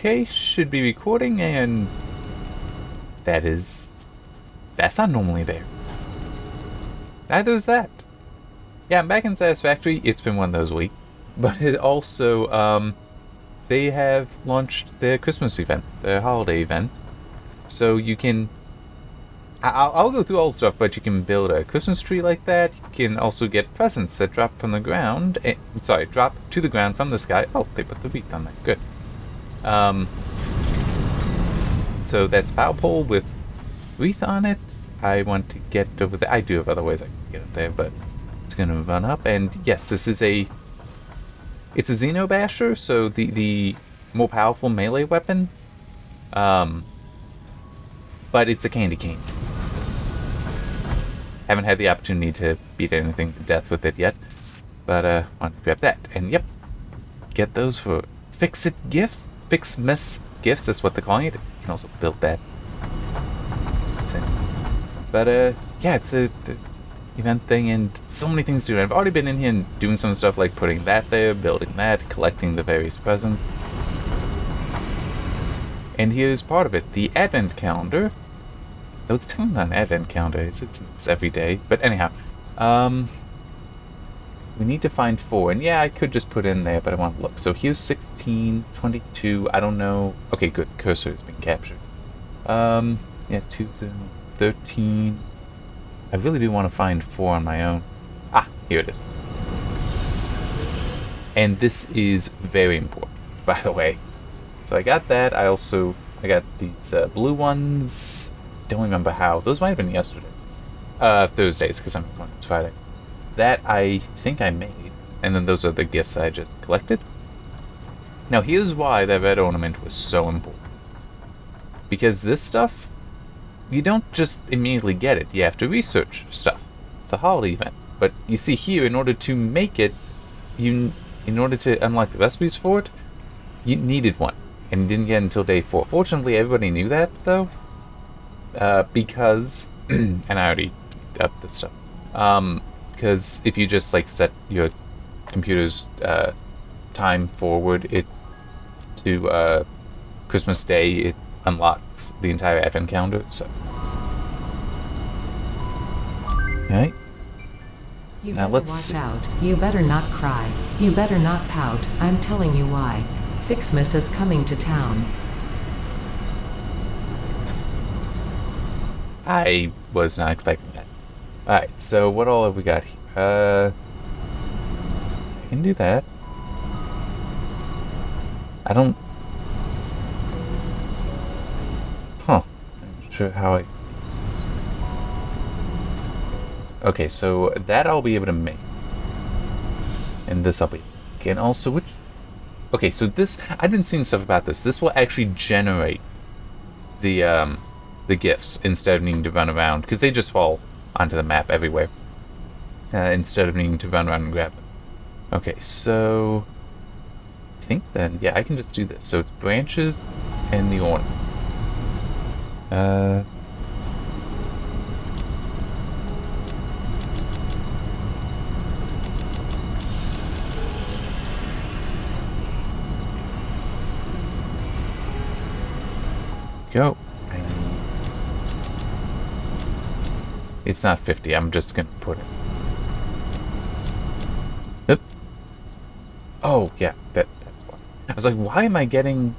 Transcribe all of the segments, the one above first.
okay, should be recording, and that's not normally there. Neither is that. Yeah, I'm back in Satisfactory. It's been one of those weeks. But it also, they have launched their Christmas event, their holiday event. So you can... I'll go through all the stuff, but you can build a Christmas tree like that. You can also get presents that drop from the ground. Drop to the ground from the sky. Oh, they put the wreath on there. Good. So that's power pole with wreath on it. I want to get over there. I do have other ways I can get up there, but it's going to run up. And yes, this is it's a Xeno Basher, so the more powerful melee weapon. But it's a candy cane. Haven't had the opportunity to beat anything to death with it yet, but want to grab that. And yep, get those for Fix-It Gifts, Fix-Miss Gifts. That's what they're calling it. You can also build that. But yeah, it's a event thing, and so many things to do. I've already been in here and doing some stuff like putting that there, building that, collecting the various presents. And here's part of it, the Advent Calendar. Though it's technically not an Advent Calendar, it's every day. But anyhow, we need to find 4. And yeah, I could just put in there, but I want to look. So here's 16, 22, I don't know. Okay, good, cursor has been captured. Yeah, 2, 13. I really do want to find 4 on my own. Ah, here it is. And this is very important, by the way. So I got that. I got these blue ones. Don't remember how. Those might have been yesterday. Thursdays, because I'm recording it's Friday. That I think I made. And then those are the gifts that I just collected. Now here's why that red ornament was so important. Because this stuff, you don't just immediately get it. You have to research stuff. It's a holiday event. But you see here, in order to make it, in order to unlock the recipes for it, you needed one. And you didn't get it until day 4. Fortunately, everybody knew that, though. Because... and I already up this stuff. Because if you just, like, set your computer's time forward to Christmas Day, it unlocks the entire Advent Calendar, so... Alright. Now let's watch out. You better not cry. You better not pout. I'm telling you why. Fixmas is coming to town. I was not expecting that. Alright, so what all have we got here? I can do that. I don't... Huh. I'm not sure how I... Okay, so that I'll be able to make. And this I'll be... And also, which... Okay, so this... I've been seeing stuff about this. This will actually generate the gifts instead of needing to run around. Because they just fall onto the map everywhere. Instead of needing to run around and grab them. Okay, so... I think then... Yeah, I can just do this. So it's branches and the ornaments. Go. It's not 50. I'm just gonna put it. Yep. Oh yeah, that's why. I was like, why am I getting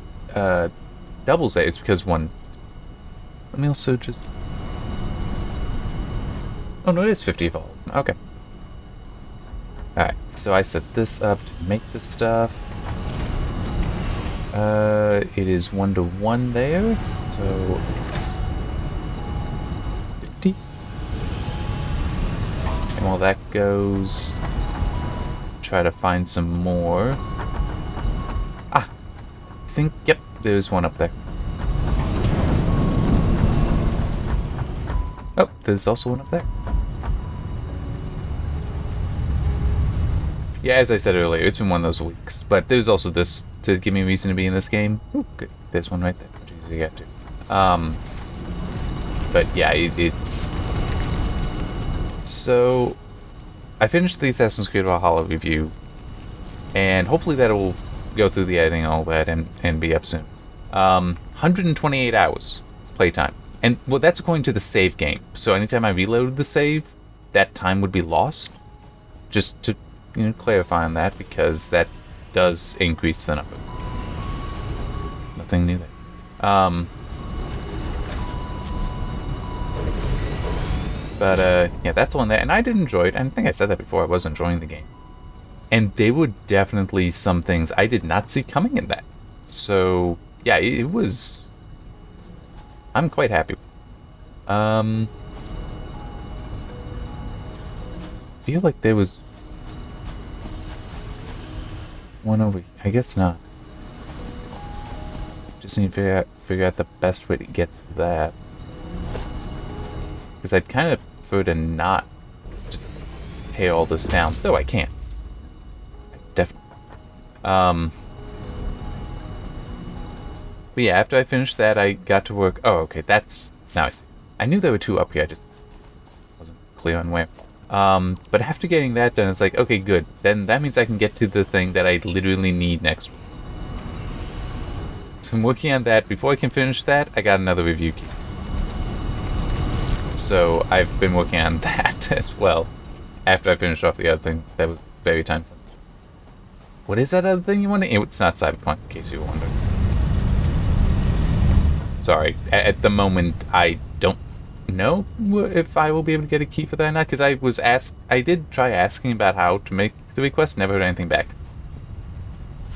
doubles there? It's because one. Let me also just. Oh no, it is 50 of all. Okay. All right. So I set this up to make this stuff. It is 1-to-1 there. So 50. And while that goes, try to find some more. Ah, I think, yep, there's one up there. Oh, there's also one up there. Yeah, as I said earlier, it's been one of those weeks. But there's also this to give me a reason to be in this game. Ooh, good. There's one right there. Which is easy to get to. But yeah, it's... So, I finished the Assassin's Creed Valhalla review. And hopefully that'll go through the editing and all that and be up soon. 128 hours playtime. And, well, that's according to the save game. So anytime I reloaded the save, that time would be lost. Just to, clarify on that, because that does increase the number. Nothing new there. But, yeah, that's on there. And I did enjoy it. And I think I said that before. I was enjoying the game. And there were definitely some things I did not see coming in that. So, yeah, it was... I'm quite happy. Feel like there was one over... I guess not. Just need to figure out the best way to get to that. Because I'd kind of prefer to not just pay all this down. Though I can't. Definitely. But yeah, after I finished that, I got to work... Oh, okay, that's... Now I see. I knew there were two up here, I just wasn't clear on where. But after getting that done, it's like, okay, good. Then that means I can get to the thing that I literally need next week. So I'm working on that. Before I can finish that, I got another review key. So I've been working on that as well. After I finished off the other thing, that was very time sensitive. What is that other thing you want to... It's not Cyberpunk, in case you were wondering. Sorry, at the moment, I don't know if I will be able to get a key for that or not, because I did try asking about how to make the request, never heard anything back.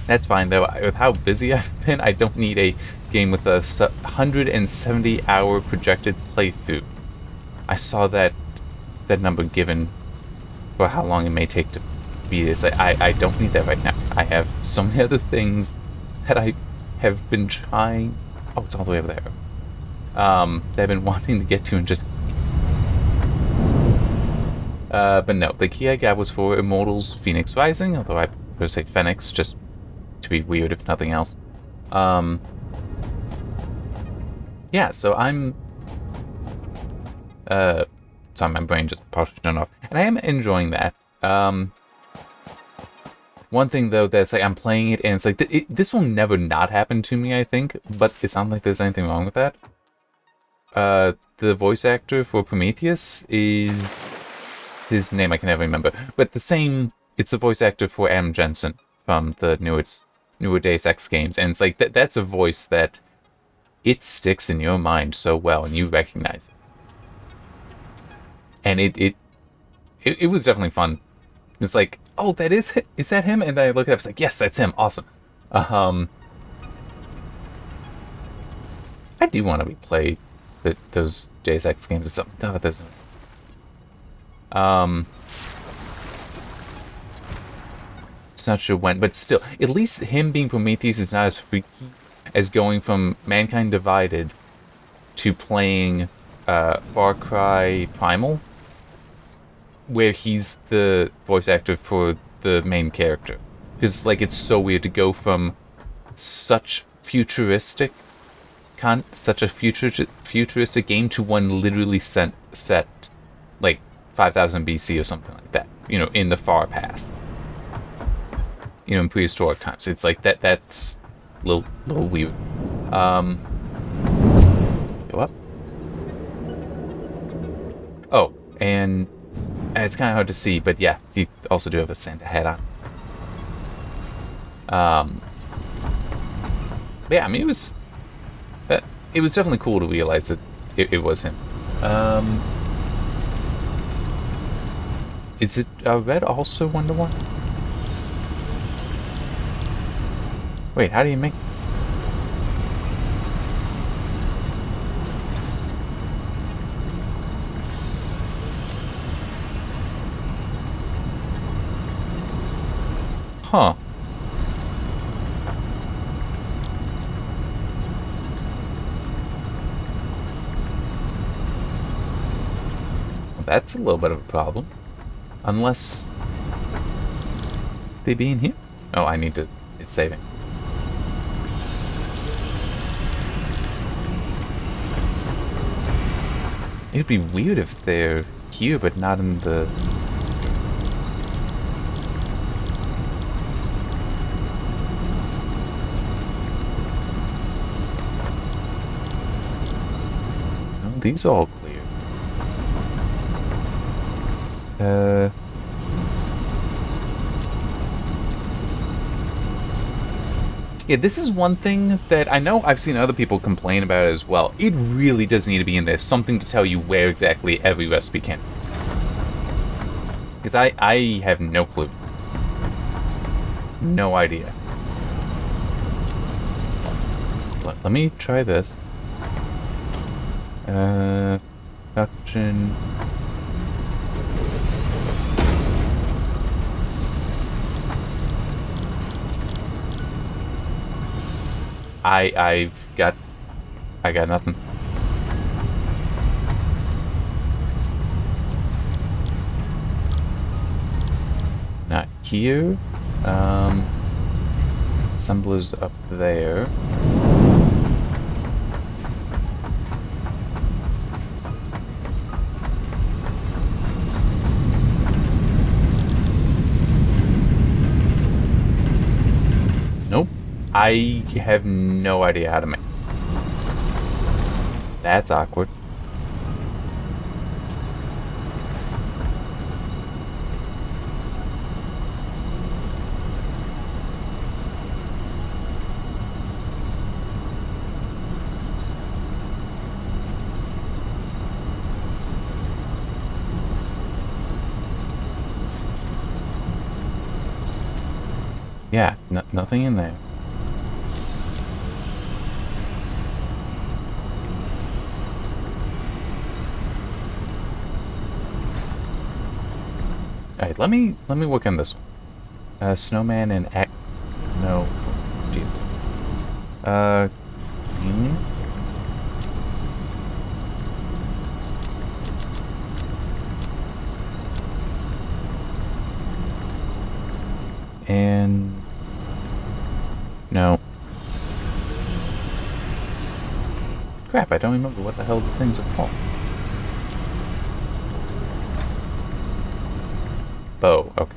That's fine, though. With how busy I've been, I don't need a game with a 170-hour projected playthrough. I saw that number given for how long it may take to beat this. I don't need that right now. I have so many other things that I have been trying... Oh, it's all the way over there. That I've been wanting to get to and just... but no, the key I got was for Immortals Phoenix Rising, although I prefer to say Phoenix, just to be weird if nothing else. Yeah, so I'm... sorry, my brain just partially turned off. And I am enjoying that. One thing, though, that's like, I'm playing it, and it's like, this will never not happen to me, I think, but it's not like there's anything wrong with that. The voice actor for Prometheus is... His name I can never remember. But it's the voice actor for Adam Jensen from the newer Deus Ex games, and it's like, that's a voice that it sticks in your mind so well, and you recognize it. And it was definitely fun. It's like, oh, is that him? And then I look it up, it's like, yes, that's him. Awesome. I do want to replay those Deus Ex games. It's not sure when, but still, at least him being Prometheus is not as freaky as going from Mankind Divided to playing Far Cry Primal, where he's the voice actor for the main character. Because, like, it's so weird to go from such futuristic game to one literally set like 5000 BC or something like that. In the far past. In prehistoric times. It's like that's a little weird. Go up. Oh, and it's kind of hard to see, but yeah, you also do have a Santa hat on. But yeah, I mean, it was definitely cool to realize that it was him. Is it red also 1-to-1? Wait, how do you make... Huh. Well, that's a little bit of a problem. Unless... they be in here? Oh, I need to... It's saving. It would be weird if they're here, but not in the... these are all clear. Yeah, this is one thing that I know I've seen other people complain about as well. It really does need to be in there, something to tell you where exactly every recipe can. Because I have no clue. No idea. Let me try this. Production. I got nothing. Not here. Assembler's up there. Nope. I have no idea how to make. That's awkward. Yeah, nothing in there. Alright, let me work on this one. Snowman and no deal. And no. Crap, I don't remember what the hell the things are called. Bow, okay.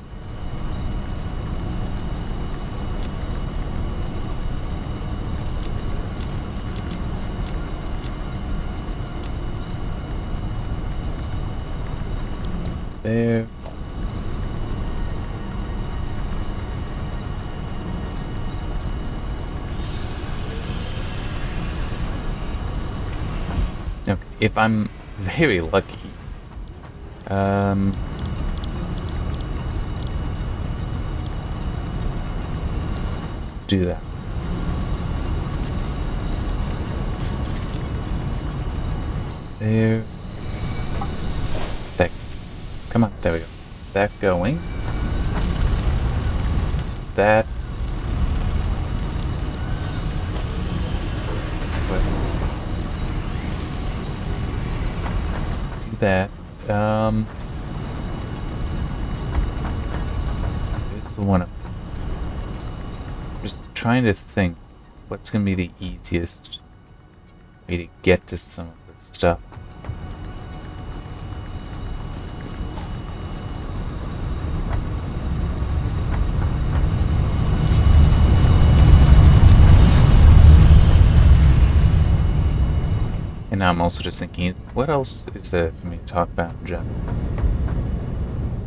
There. Okay, if I'm very lucky, let's do that. There. That. Come on, there we go. That going. So that. Do that. Here's the one. Just trying to think what's gonna be the easiest way to get to some of this stuff. And now I'm also just thinking, what else is there for me to talk about in general?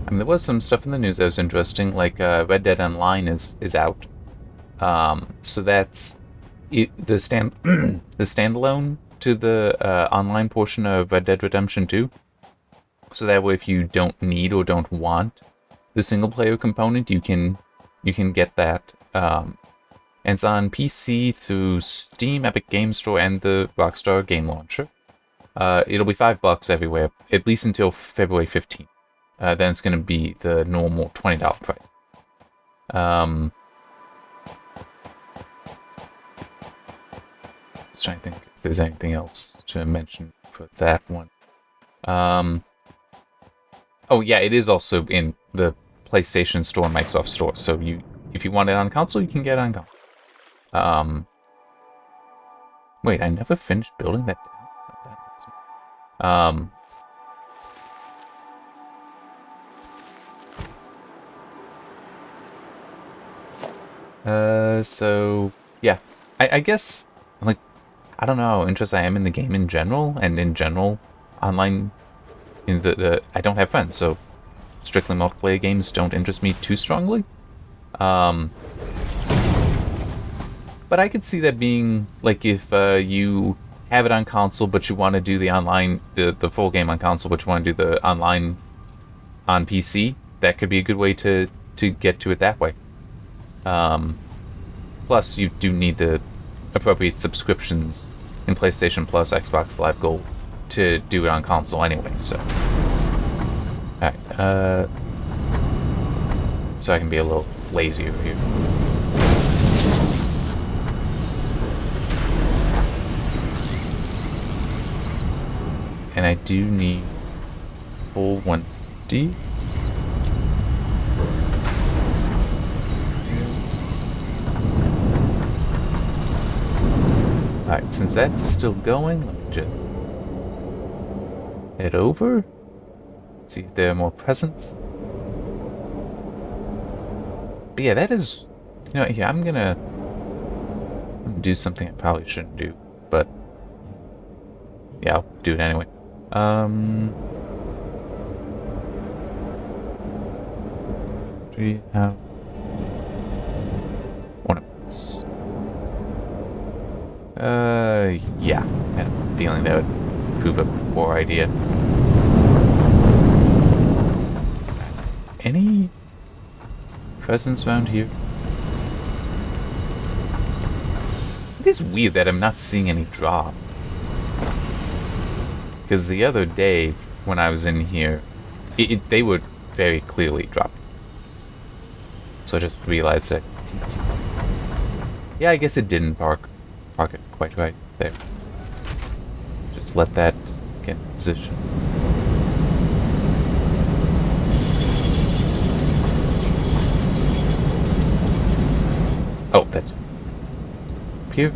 I mean, there was some stuff in the news that was interesting, like Red Dead Online is out. So that's the the standalone to the online portion of Red Dead Redemption 2. So that way, if you don't need or don't want the single player component, you can get that. And it's on PC through Steam, Epic Game Store, and the Rockstar Game Launcher. It'll be $5 everywhere, at least until February 15th. Then it's going to be the normal $20 price. Just trying to think if there's anything else to mention for that one. Oh yeah, it is also in the PlayStation Store and Microsoft Store. So if you want it on console, you can get it on console. Wait, I never finished building that down. So yeah, I guess like I don't know how interested I am in the game in general, and in general, online. I don't have friends, so strictly multiplayer games don't interest me too strongly. But I could see that being like if you have it on console, but you want to do the online, the full game on console, but you want to do the online on PC. That could be a good way to get to it that way. Plus, you do need the appropriate subscriptions in PlayStation Plus, Xbox Live Gold to do it on console anyway. So, all right. So I can be a little lazier here. And I do need full 1D. Alright, since that's still going, let me just head over. See if there are more presents. But yeah, that is... You know, yeah, I'm gonna do something I probably shouldn't do, but... Yeah, I'll do it anyway. Do we have ornaments? Yeah. I had a feeling that would prove a poor idea. Any presents around here? It is weird that I'm not seeing any drop. Because the other day, when I was in here, they were very clearly dropping. So I just realized that... Yeah, I guess it didn't park it quite right there. Just let that get in position. Oh, that's... up here.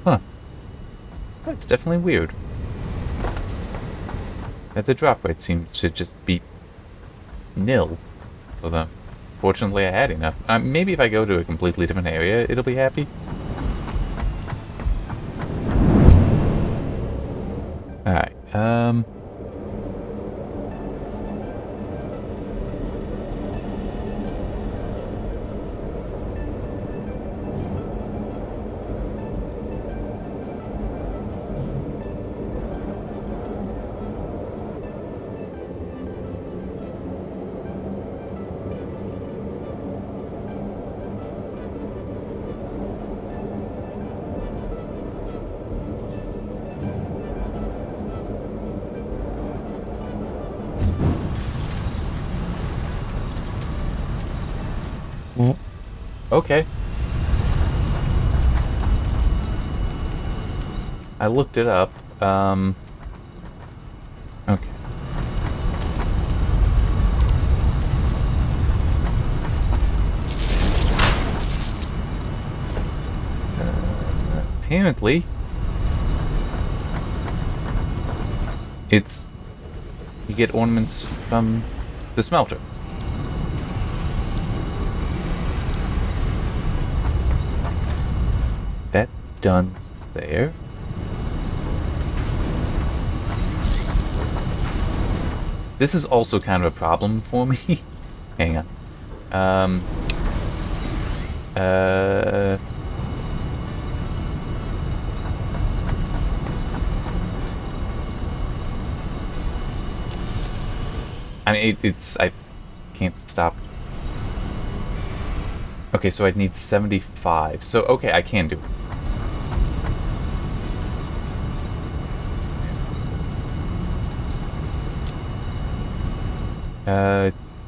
Huh. That's definitely weird. That the drop rate seems to just be nil for them. Fortunately, I had enough. Maybe if I go to a completely different area, it'll be happy. Alright, okay. I looked it up. Okay. Apparently, you get ornaments from the smelter. That done there. This is also kind of a problem for me. Hang on. I mean, I can't stop. Okay, so I'd need 75. So, okay, I can do it.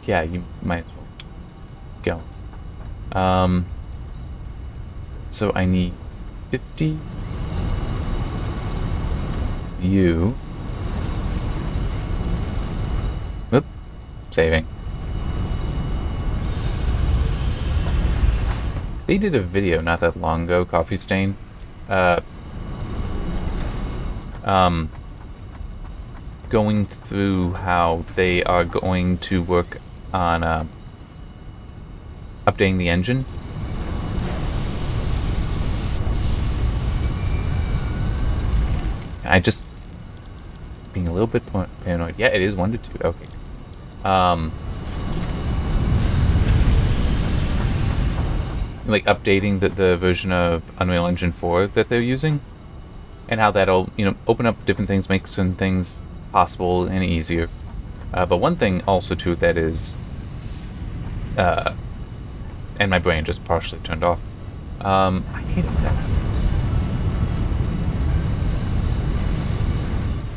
Yeah, you might as well go. So I need 50. You. Oop, saving. They did a video not that long ago, Coffee Stain. going through how they are going to work on updating the engine. I just being a little bit paranoid. Yeah, it is 1 to 2. Okay. Like updating the version of Unreal Engine 4 that they're using, and how that'll, open up different things, make certain things possible and easier. But one thing also too that is, and my brain just partially turned off. I hated that.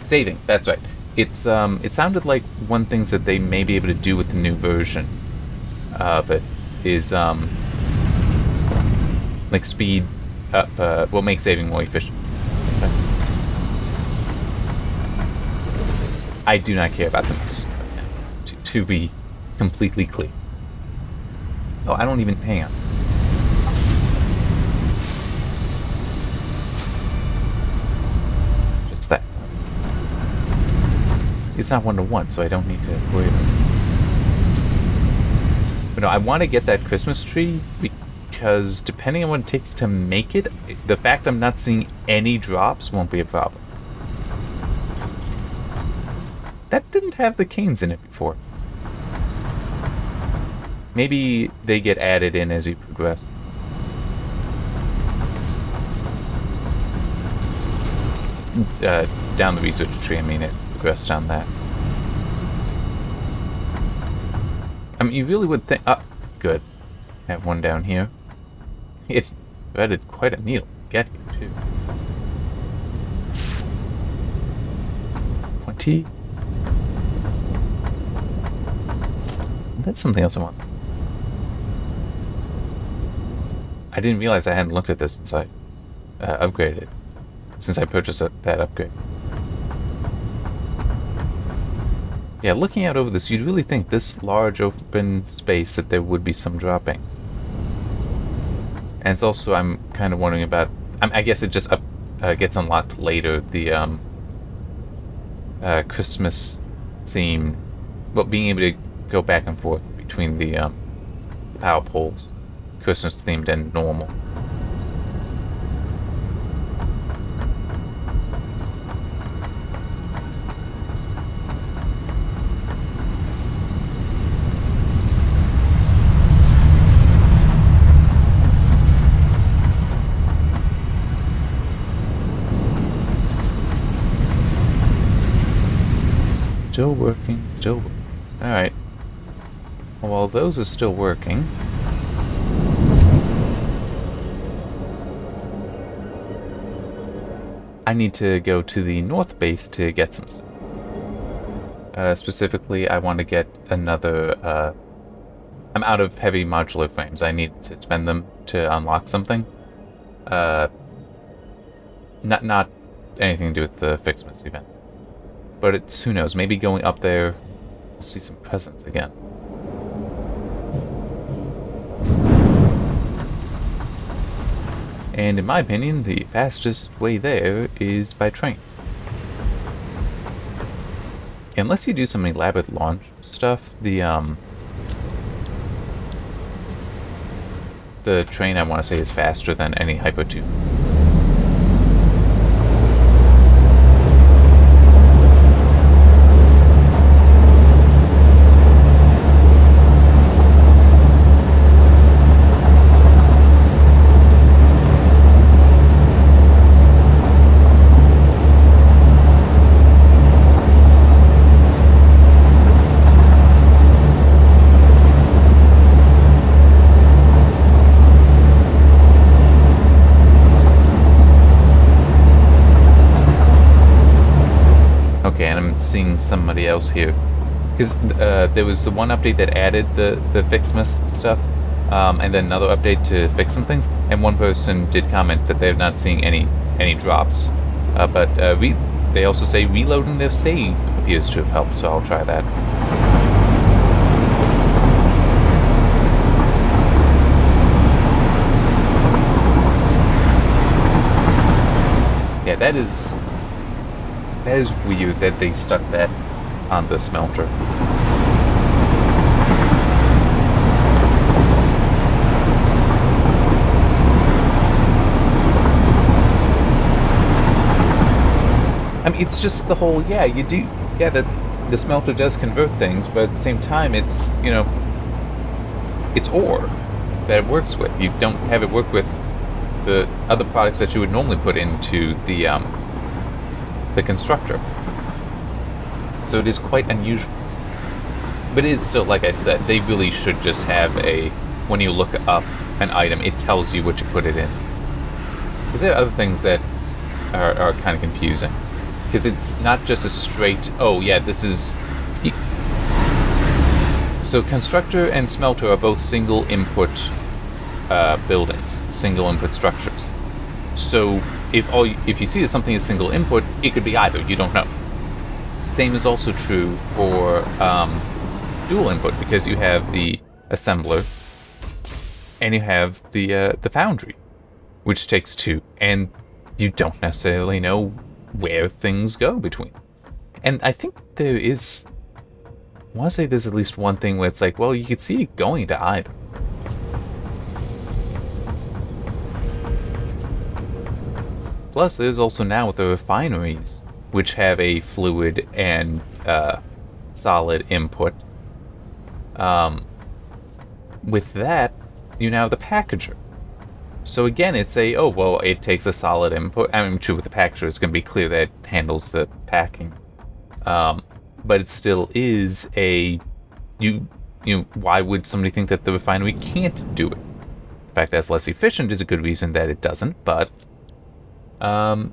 Saving, that's right. It sounded like one thing that they may be able to do with the new version of it is like speed up, make saving more efficient. I do not care about this, to be completely clear. Oh, I don't even, hang on. Just that. It's not 1 to 1, so I don't need to worry about it. But no, I want to get that Christmas tree because depending on what it takes to make it, the fact I'm not seeing any drops won't be a problem. That didn't have the canes in it before. Maybe they get added in as you progress. Down the research tree, I mean, as you progress down that. I mean, you really would think... Oh, good. I have one down here. It threaded quite a needle to get here, too. 20. That's something else I want. I didn't realize I hadn't looked at this since I upgraded it. Since I purchased that upgrade. Yeah, looking out over this, you'd really think this large open space that there would be some dropping. And it's also, I'm kind of wondering about... I guess it just gets unlocked later, the Christmas theme. Well, being able to go back and forth between the power poles. Christmas themed and normal. Still working, still working. Alright. Well, while those are still working... I need to go to the north base to get some stuff. Specifically, I want to get another... I'm out of heavy modular frames. I need to spend them to unlock something. Not anything to do with the Fixmas event. But it's, who knows, maybe going up there, we'll see some presents again. And in my opinion, the fastest way there is by train. Unless you do some elaborate launch stuff, the train, I want to say, is faster than any hypertube. Seeing somebody else here, because there was the one update that added the Fixmas stuff, and then another update to fix some things, and one person did comment that they're not seeing any drops, but they also say reloading their save appears to have helped, so I'll try that. Yeah, that is That is weird that they stuck that on the smelter. I mean, it's just the whole, the smelter does convert things, but at the same time, it's, it's ore that it works with. You don't have it work with the other products that you would normally put into the constructor. So it is quite unusual. But it is still, like I said, they really should just have when you look up an item, it tells you what you put it in. Because there are other things that are kind of confusing. Because it's not just a straight, this is... So constructor and smelter are both single input buildings, single input structures. So if you see that something is single input, it could be either, you don't know. Same is also true for dual input, because you have the assembler and you have the foundry, which takes two, and you don't necessarily know where things go between. And I think I want to say there's at least one thing where it's like, well, you could see it going to either. Plus, there's also now the refineries, which have a fluid and solid input. With that, you now have the packager. So again, it's it takes a solid input. I mean, true, with the packager, it's going to be clear that it handles the packing. But it still is why would somebody think that the refinery can't do it? The fact that it's less efficient is a good reason that it doesn't, but... no,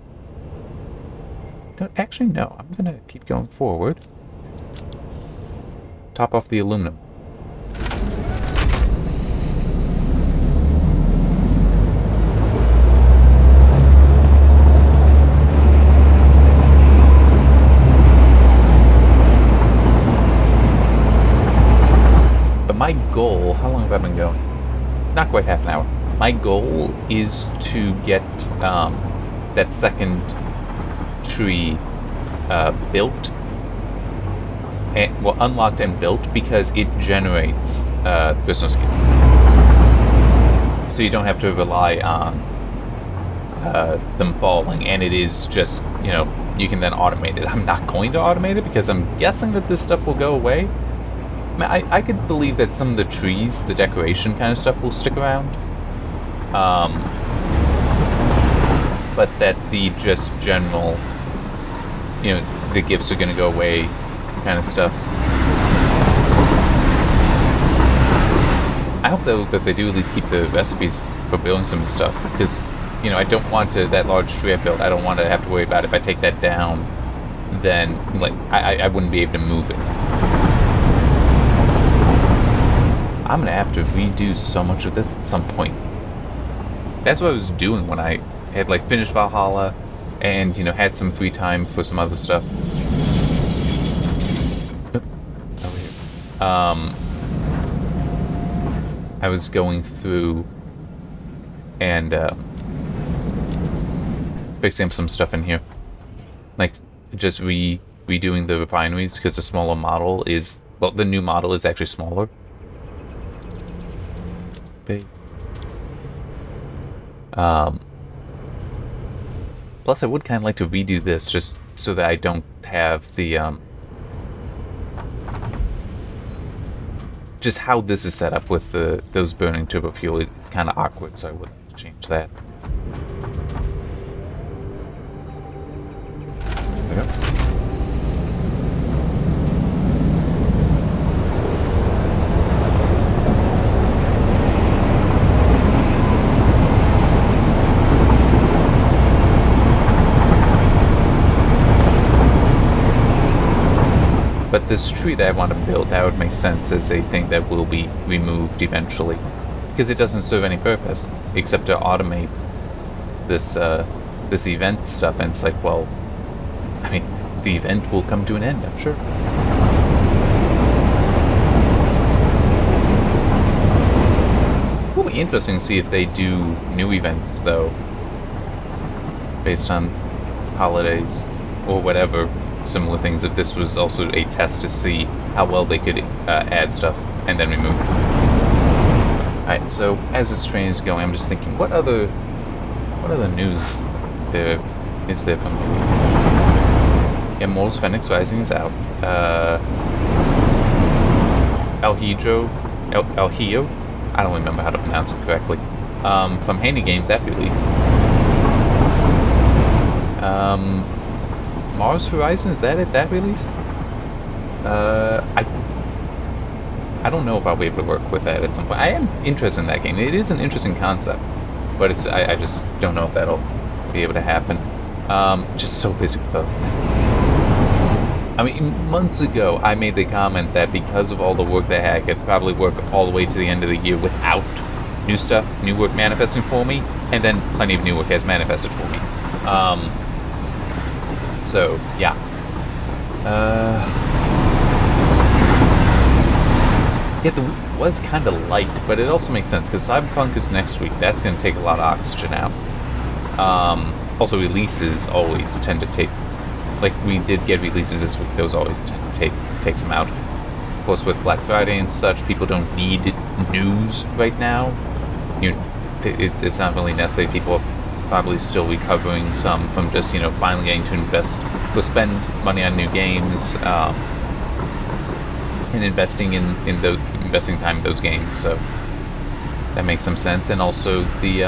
actually, no. I'm going to keep going forward. Top off the aluminum. My goal, how long have I been going? Not quite half an hour. My goal is to get that second tree built, unlocked and built, because it generates the Christmas gift. So you don't have to rely on them falling, and it is just, you can then automate it. I'm not going to automate it because I'm guessing that this stuff will go away. I mean, I could believe that some of the trees, the decoration kind of stuff, will stick around. But that the just general, the gifts are going to go away kind of stuff. I hope, though, that they do at least keep the recipes for building some stuff. Because, I don't want that large tree I built, I don't want to have to worry about if I take that down, then, I wouldn't be able to move it. I'm going to have to redo so much of this at some point. That's what I was doing when I had, finished Valhalla and, had some free time for some other stuff. Over here. I was going through and fixing up some stuff in here. Just redoing the refineries, because the smaller model is... Well, the new model is actually smaller. Plus, I would kind of like to redo this just so that I don't have the just how this is set up with those burning turbo fuel. It's kind of awkward, so I would change that. There we go. But this tree that I want to build, that would make sense as a thing that will be removed eventually. Because it doesn't serve any purpose, except to automate this this event stuff, and it's like, well, I mean, the event will come to an end, I'm sure. It will be interesting to see if they do new events, though, based on holidays. or whatever similar things, if this was also a test to see how well they could add stuff and then remove it. Alright, so as this train is going, I'm just thinking, what other news there is there from here? Yeah, Mortal's Phoenix Rising is out. El Hijo, I don't remember how to pronounce it correctly. From Handy Games, that release. Mars Horizon, is that it? That release? I don't know if I'll be able to work with that at some point. I am interested in that game. It is an interesting concept, but I just don't know if that'll be able to happen. Just so busy with other things. I mean, months ago, I made the comment that because of all the work that I had, I could probably work all the way to the end of the year without new stuff, new work manifesting for me, and then plenty of new work has manifested for me. So, yeah. Yeah, the week was kind of light, but it also makes sense, because Cyberpunk is next week. That's going to take a lot of oxygen out. Also, releases always tend to take... Like, we did get releases this week. Those always tend to take some out. Of course, with Black Friday and such, people don't need news right now. It's not really necessary. People are probably still recovering some from just, finally getting to invest or spend money on new games, and investing investing time in those games. So that makes some sense. And also the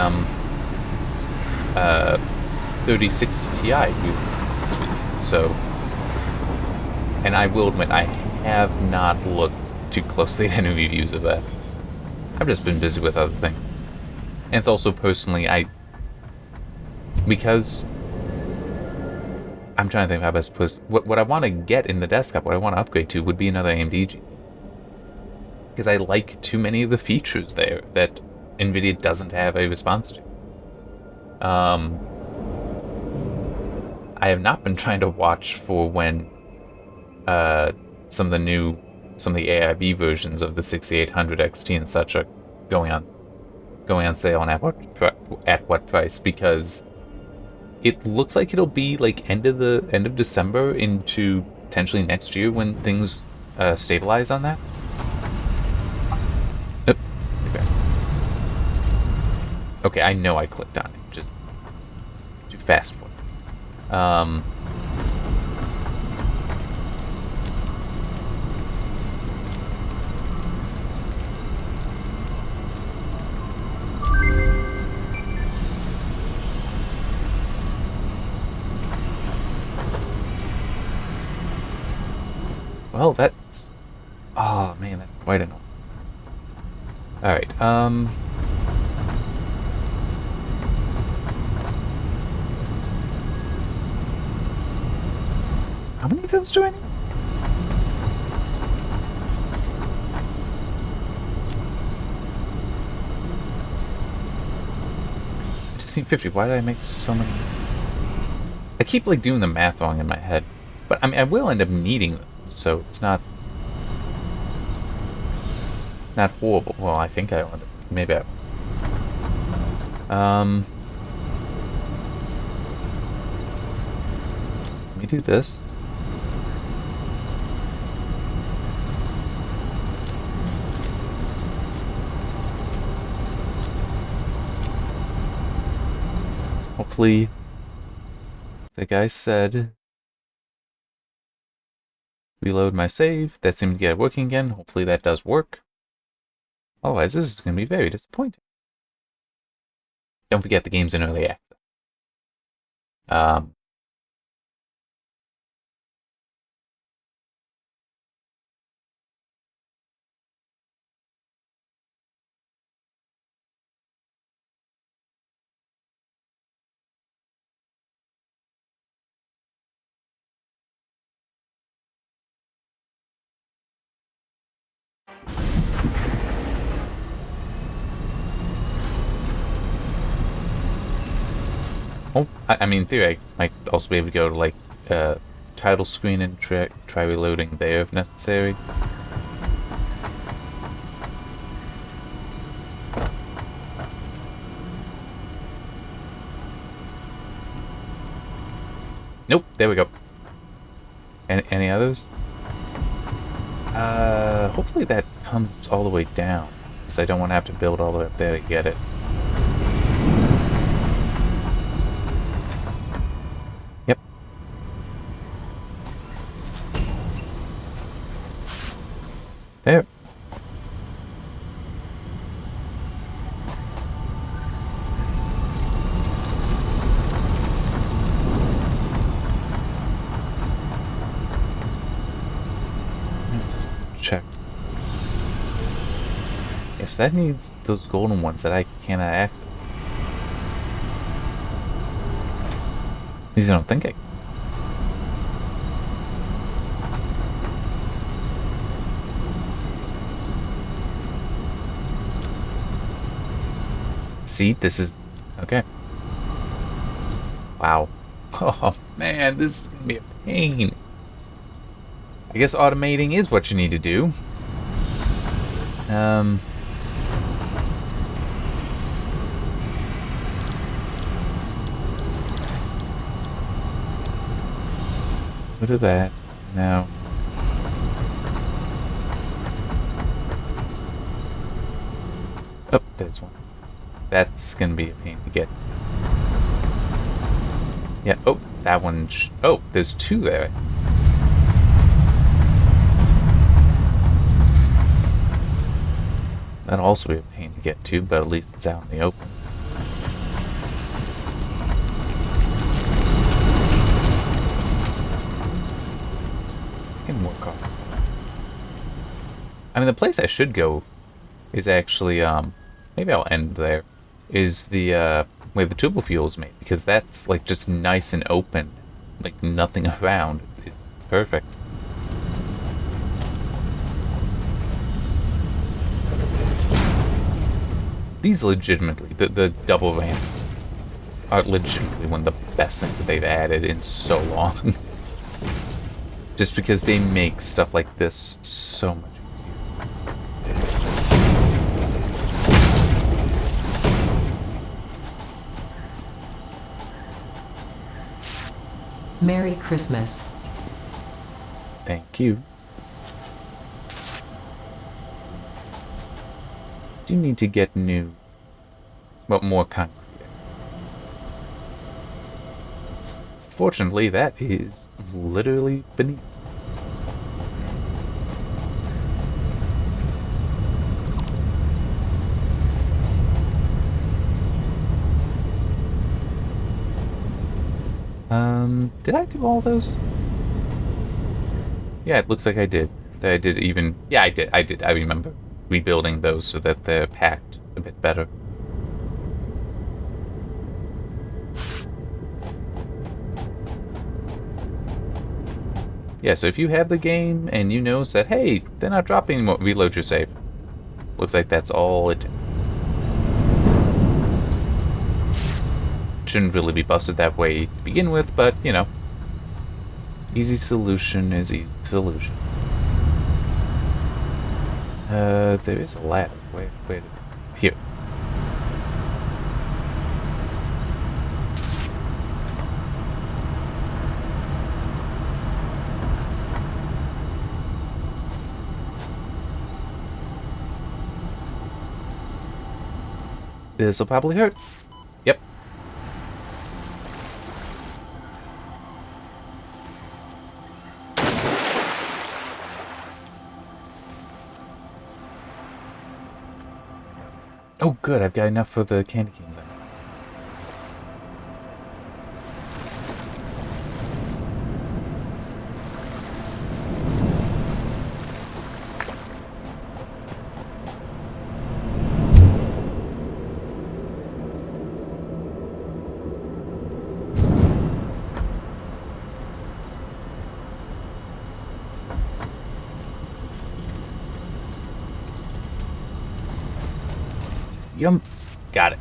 3060 Ti. So, and I will admit, I have not looked too closely at any reviews of that. I've just been busy with other things. And it's also personally, because I'm trying to think how best to put what I want to get in the desktop, what I want to upgrade to would be another AMD GPU. Because I like too many of the features there that NVIDIA doesn't have a response to. I have not been trying to watch for when some of the AIB versions of the 6800 XT and such are going on sale, and at what price, because it looks like it'll be like end of December into potentially next year when things stabilize on that. Okay, I know I clicked on it, just too fast for it. Well, that's... Oh, man, that's quite annoying. Alright, how many of those do I need? I just seen 50. Why did I make so many? I keep like doing the math wrong in my head. But I mean, I will end up needing them, so it's not horrible. Well, I think I'll end up... Maybe I... Let me do this. Hopefully, the guy said reload my save. That seemed to get it working again. Hopefully that does work. Otherwise, this is going to be very disappointing. Don't forget the game's in early access. Oh, I mean, in theory, I might also be able to go to, like, title screen and try reloading there if necessary. Nope, there we go. Any others? Hopefully that comes all the way down, because I don't want to have to build all the way up there to get it. Yep. There. Check. Yes, that needs those golden ones that I cannot access. These I don't think I. See, this is okay. Wow. Oh man, this is gonna be a pain. I guess automating is what you need to do. Look at that. Now. Oh, there's one. That's gonna be a pain to get. Yeah, oh, that one. Oh, there's two there. That'll also be a pain to get to, but at least it's out in the open. I can work on it. I mean, the place I should go is actually, maybe I'll end there, is the, where the turbo fuel is made, because that's, like, just nice and open. Like, nothing around. It's perfect. These legitimately, the double ramps are legitimately one of the best things that they've added in so long. Just because they make stuff like this so much easier. Merry Christmas. Thank you. Do need to get new, but more concrete. Fortunately, that is literally beneath. Did I do all those? Yeah, it looks like I did. I did even, yeah, I did. I remember rebuilding those so that they're packed a bit better. Yeah, so if you have the game and you notice that, hey, they're not dropping anymore, reload your save. Looks like that's all it did. Shouldn't really be busted that way to begin with, but, you know, easy solution is easy solution. There is a ladder. Wait. Here. This'll probably hurt. Yep. Oh, good. I've got enough for the candy canes. Yum. Got it.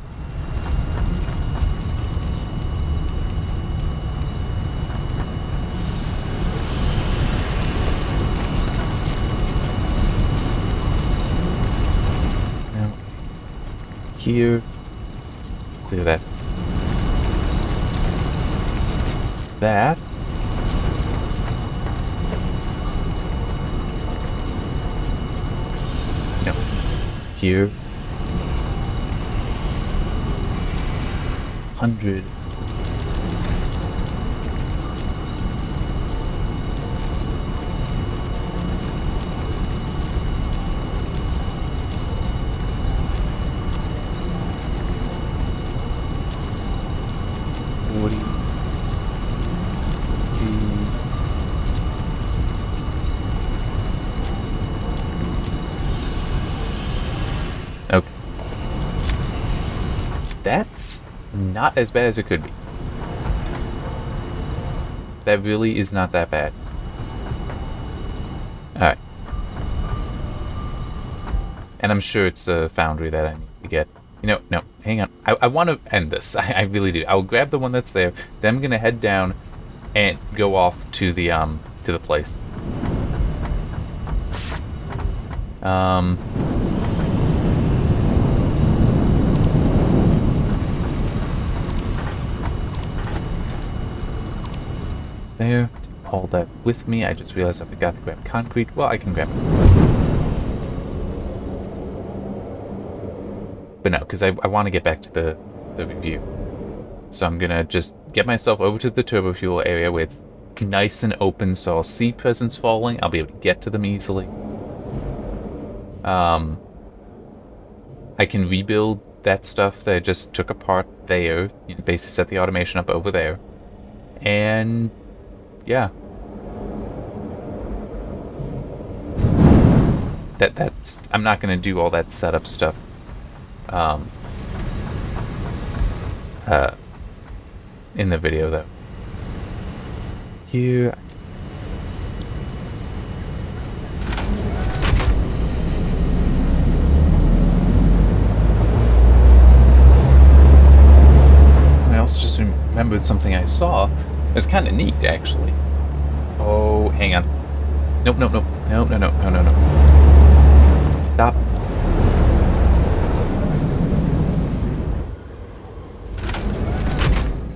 Now, here, clear that. here. 100. Okay. That's not as bad as it could be. That really is not that bad. Alright. And I'm sure it's a foundry that I need to get. You know, no, hang on. I want to end this. I really do. I'll grab the one that's there. Then I'm going to head down and go off to the place. There. All that with me. I just realized I forgot to grab concrete. Well, I can grab it. But no, because I want to get back to the review. So I'm going to just get myself over to the turbo fuel area where it's nice and open, so I'll see presents falling. I'll be able to get to them easily. I can rebuild that stuff that I just took apart there. You know, basically set the automation up over there. And yeah. That's I'm not going to do all that setup stuff. In the video though. Here. I also just remembered something I saw. It's kind of neat, actually. Oh, hang on. Nope. No. Stop.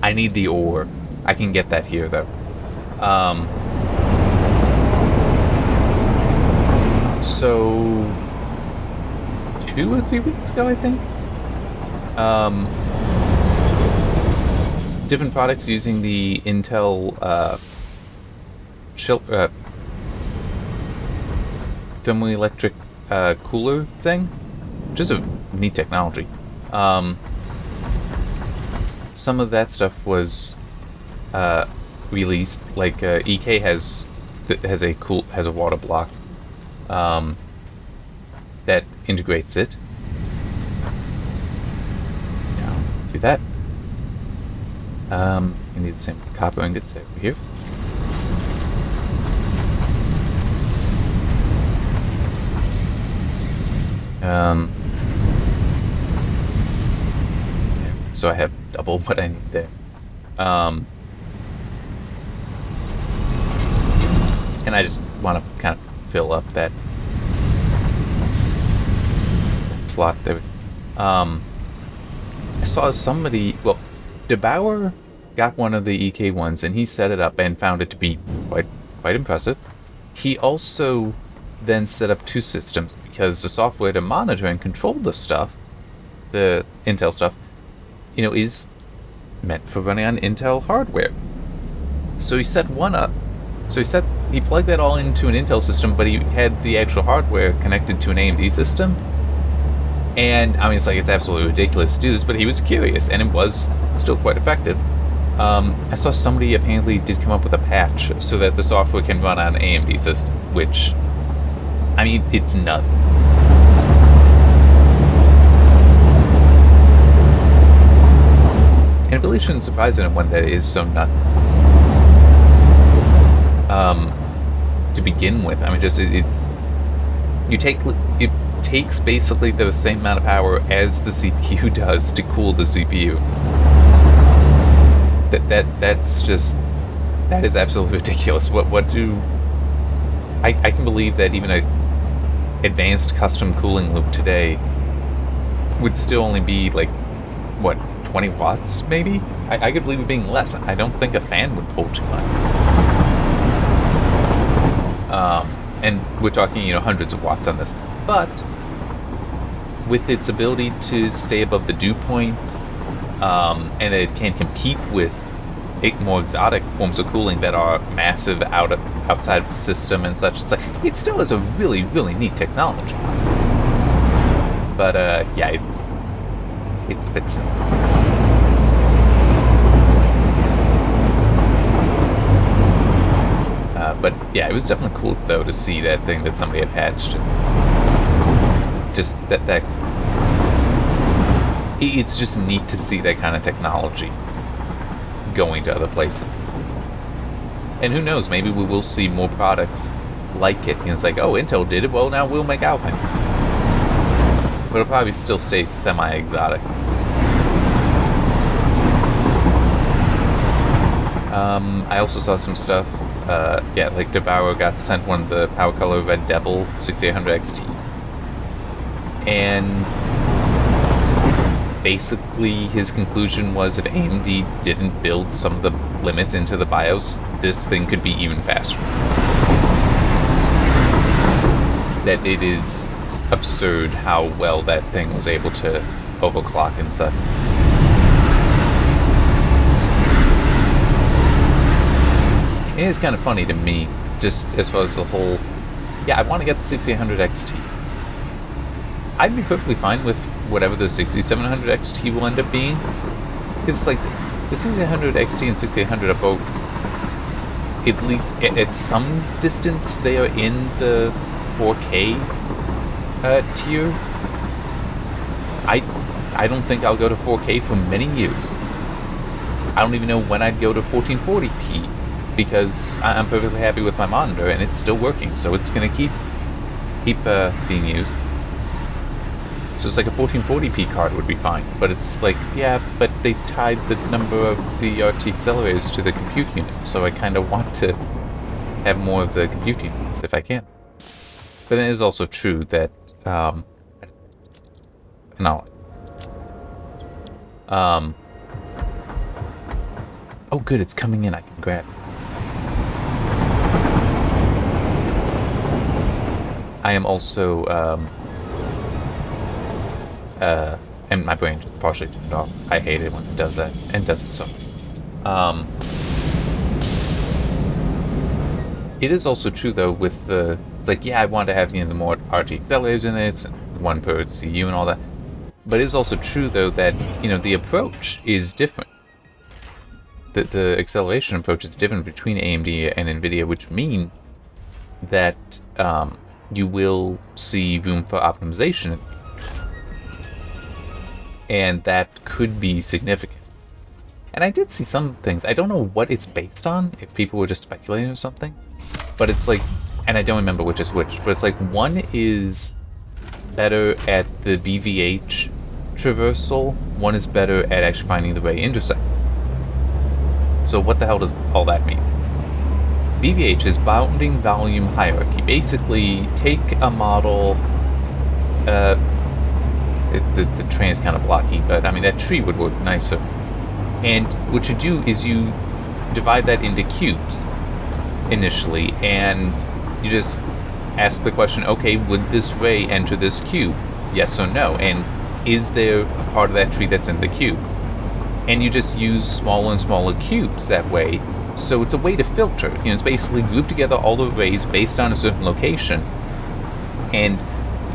I need the ore. I can get that here, though. So 2 or 3 weeks ago, I think. Different products using the Intel thermoelectric cooler thing, which is a neat technology. Some of that stuff was released, like EK has a water block that integrates it. Now do that. You need the same copper ingots over here. So I have double what I need there. And I just want to kind of fill up that slot there. I saw somebody, well, DeBauer got one of the EK ones and he set it up and found it to be quite impressive. He also then set up 2 systems because the software to monitor and control the stuff, the Intel stuff, you know, is meant for running on Intel hardware. So he set one up. So he plugged that all into an Intel system, but he had the actual hardware connected to an AMD system. And I mean, it's absolutely ridiculous to do this, but he was curious, and it was still quite effective. I saw somebody apparently did come up with a patch so that the software can run on an AMD system, which, I mean, it's nuts. And it really shouldn't surprise anyone that it is so nuts. To begin with, I mean, just it takes basically the same amount of power as the CPU does to cool the CPU. That is absolutely ridiculous. I can believe that even a advanced custom cooling loop today would still only be like, what, 20 watts maybe? I could believe it being less. I don't think a fan would pull too much. And we're talking, hundreds of watts on this. But with its ability to stay above the dew point, and it can compete with more exotic forms of cooling that are massive outside the system and such. It's like, it still is a really, really neat technology. But yeah, it's a bit simple. But yeah, it was definitely cool though to see that thing that somebody had patched. Just that it's just neat to see that kind of technology going to other places. And who knows, maybe we will see more products like it. It's like, oh, Intel did it, well, now we'll make our thing. But it'll probably still stay semi-exotic. I also saw some stuff. Yeah, like Devour got sent one of the Power Color Red Devil 6800 XTs. And basically his conclusion was if AMD didn't build some of the limits into the BIOS, this thing could be even faster. That it is absurd how well that thing was able to overclock and such. It is kind of funny to me, just as far as the whole, yeah, I want to get the 6800 XT. I'd be perfectly fine with whatever the 6700 XT will end up being. It's like the 6800 XT and 6800 are both, at some distance, they are in the 4K tier. I don't think I'll go to 4K for many years. I don't even know when I'd go to 1440p, because I'm perfectly happy with my monitor and it's still working, so it's gonna keep being used. So it's like a 1440p card would be fine, but it's like, yeah, but they tied the number of the RT accelerators to the compute units, so I kind of want to have more of the compute units if I can. But then it is also true that, oh good, it's coming in, I can grab it. I am also, and my brain just partially turned off. I hate it when it does that, and does it so. It is also true though with the, it's like, yeah, I want to have, the more RT accelerators in it, and one per CPU and all that. But it is also true though that, the approach is different. The acceleration approach is different between AMD and NVIDIA, which means that, you will see room for optimization. And that could be significant. And I did see some things. I don't know what it's based on, if people were just speculating or something. But it's like, and I don't remember which is which, but it's like one is better at the BVH traversal, one is better at actually finding the right intersect. So what the hell does all that mean? BVH is bounding volume hierarchy. Basically, take a model, the train is kind of blocky, but I mean that tree would work nicer. And what you do is you divide that into cubes initially, and you just ask the question, okay, would this ray enter this cube? Yes or no? And is there a part of that tree that's in the cube? And you just use smaller and smaller cubes that way. So it's a way to filter. It's basically group together all the rays based on a certain location. And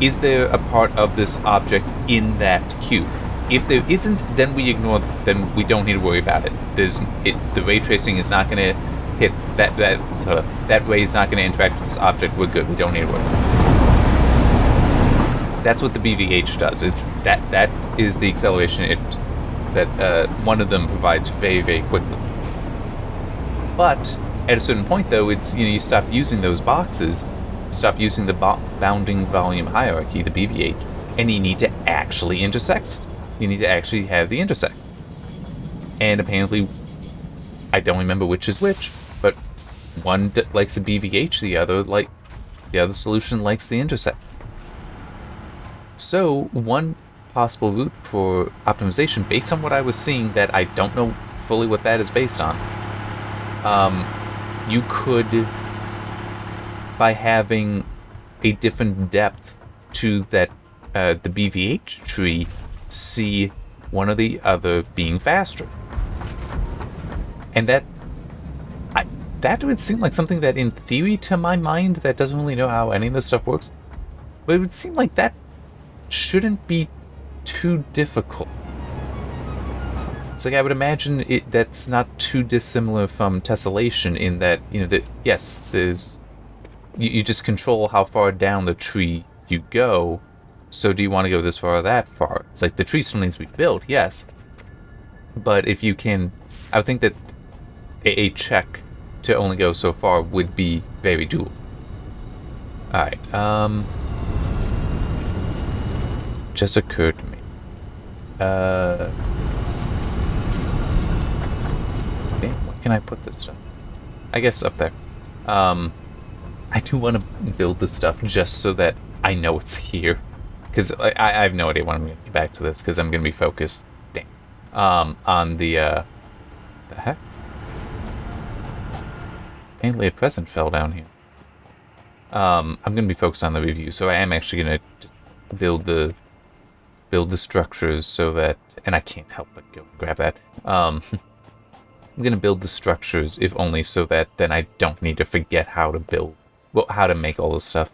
is there a part of this object in that cube? If there isn't, then we ignore. Then we don't need to worry about it. The ray tracing is not going to hit that ray is not going to interact with this object. We're good. We don't need to worry. That's what the BVH does. It's that is the acceleration that one of them provides very, very quickly. But at a certain point, though, it's you stop using those boxes, stop using the bounding volume hierarchy, the BVH, and you need to actually intersect. You need to actually have the intersects. And apparently, I don't remember which is which, but one likes the BVH, the other solution likes the intersect. So one possible route for optimization, based on what I was seeing, that I don't know fully what that is based on. You could, by having a different depth to that the BVH tree see one or the other being faster. And that would seem like something that, in theory, to my mind, that doesn't really know how any of this stuff works, but it would seem like that shouldn't be too difficult. It's like I would imagine that's not too dissimilar from tessellation in that, yes, there's you just control how far down the tree you go. So do you want to go this far or that far? It's like the tree still needs to be built, yes. But if you can, I would think that a check to only go so far would be very doable. Alright, just occurred to me. Damn, where can I put this stuff? I guess up there. I do want to build this stuff just so that I know it's here. Because I have no idea when I'm going to get back to this, because I'm going to be focused, on the heck? Apparently a present fell down here. I'm going to be focused on the review, so I am actually going to build the structures so that, and I can't help but go grab that. I'm going to build the structures, if only so that then I don't need to forget how to build, well, how to make all this stuff.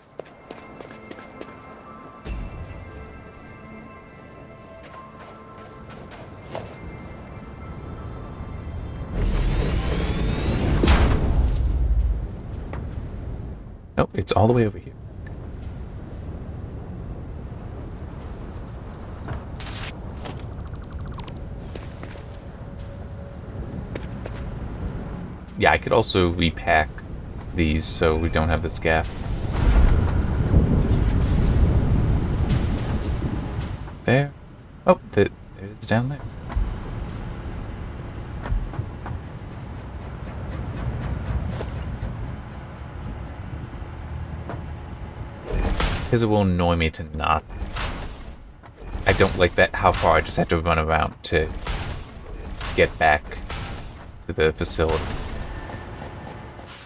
Nope, it's all the way over here. Yeah, I could also repack these so we don't have this gap. There. Oh, there it is down there. Because it will annoy me to not. I don't like that, how far I just have to run around to get back to the facility.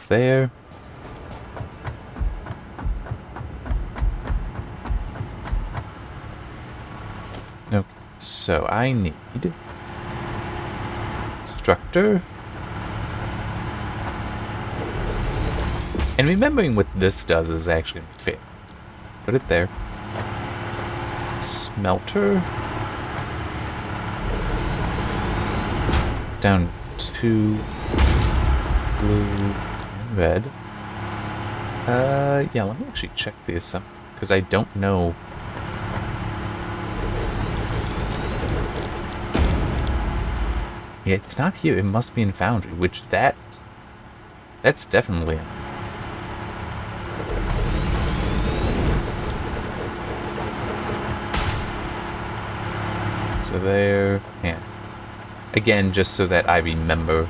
There. Okay, so I need instructor. And remembering what this does is actually going to be fair. Put it there. Smelter. Down to blue and red. Yeah, let me actually check the assembly, because I don't know. Yeah, it's not here. It must be in Foundry, which that's definitely. So there, and again, just so that I remember,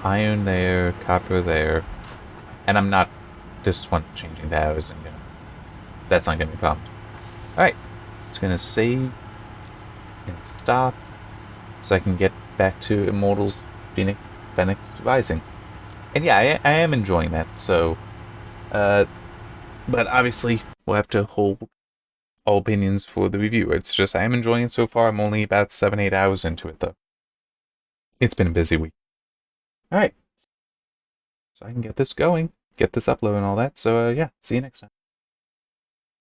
iron there, copper there, and I'm not just changing that. That's not gonna be a problem. All right, just gonna save and stop, so I can get back to Immortals Phoenix Rising. And yeah, I am enjoying that. So, but obviously we'll have to hold all opinions for the review. It's just, I am enjoying it so far. I'm only about 7-8 hours into it, though. It's been a busy week. Alright. So I can get this going, get this upload and all that. So, yeah, see you next time.